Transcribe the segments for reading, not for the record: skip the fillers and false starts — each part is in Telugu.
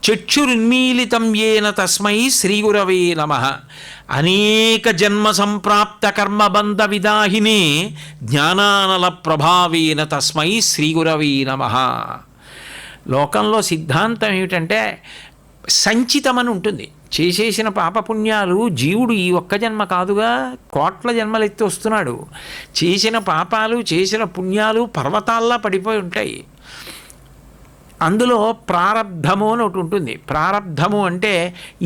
చక్షురున్మీలితం ఏన తస్మై శ్రీగురవే నమః. అనేక జన్మ సంప్రాప్త కర్మబంధ విదాహినే జ్ఞానానల ప్రభావేన తస్మై శ్రీగురవే నమః. లోకంలో సిద్ధాంతం ఏమిటంటే సంచితమని ఉంటుంది. చేసేసిన పాపపుణ్యాలు జీవుడు ఈ ఒక్క జన్మ కాదుగా, కోట్ల జన్మలు ఎత్తి వస్తున్నాడు. చేసిన పాపాలు చేసిన పుణ్యాలు పర్వతాల్లా పడిపోయి ఉంటాయి. అందులో ప్రారబ్ధము అని ఒకటి ఉంటుంది. ప్రారబ్ధము అంటే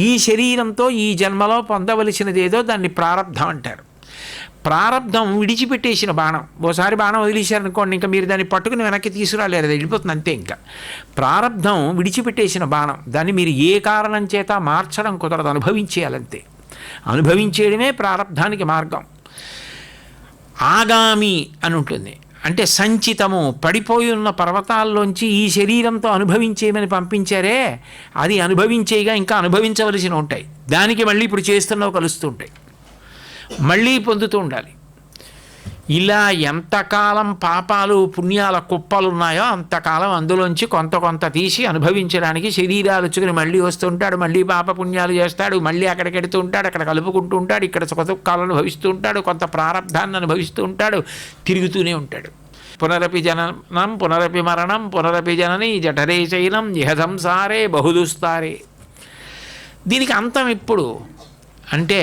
ఈ శరీరంతో ఈ జన్మలో పొందవలసినది ఏదో దాన్ని ప్రారబ్ధం అంటారు. ప్రారబ్ధం విడిచిపెట్టేసిన బాణం. ఓసారి బాణం వదిలేశారనుకోండి, ఇంకా మీరు దాన్ని పట్టుకుని వెనక్కి తీసుకురాలేరు, అది వెళ్ళిపోతుంది అంతే. ఇంకా ప్రారబ్ధం విడిచిపెట్టేసిన బాణం, దాన్ని మీరు ఏ కారణం చేత మార్చడం కుదరదు, అనుభవించేయాలంతే. అనుభవించేయడమే ప్రారబ్ధానికి మార్గం. ఆగామి అని ఉంటుంది, అంటే సంచితము. పడిపోయి ఉన్న పర్వతాల్లోంచి ఈ శరీరంతో అనుభవించేయమని పంపించారే, అది అనుభవించేయగా ఇంకా అనుభవించవలసి ఉంటాయి. దానికి మళ్ళీ ఇప్పుడు చేస్తున్నవి కలుస్తూ ఉంటాయి, మళ్ళీ పొందుతూ ఉండాలి. ఇలా ఎంతకాలం పాపాలు పుణ్యాల కుప్పలున్నాయో అంతకాలం అందులోంచి కొంత కొంత తీసి అనుభవించడానికి శరీరాలు వచ్చుకుని మళ్ళీ వస్తుంటాడు. మళ్ళీ పాప పుణ్యాలు చేస్తాడు, మళ్ళీ అక్కడికి వెడుతూ ఉంటాడు, అక్కడ కలుపుకుంటూ ఉంటాడు, ఇక్కడ సుఖదుఖాలను అనుభవిస్తూ ఉంటాడు, కొంత ప్రారబ్ధాన్ని అనుభవిస్తూ ఉంటాడు, తిరుగుతూనే ఉంటాడు. పునరపి జననం పునరపి మరణం పునరపి జనని జఠరే శయనం ఇహ సంసారే బహుదుస్తారే. దీనికి అంతం ఎప్పుడు అంటే,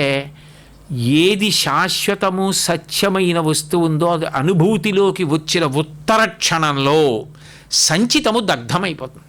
ఏది శాశ్వతము సత్యమైన వస్తువు ఉందో అది అనుభూతిలోకి వచ్చిన ఉత్తర క్షణంలో సంచితము దగ్ధమైపోతుంది.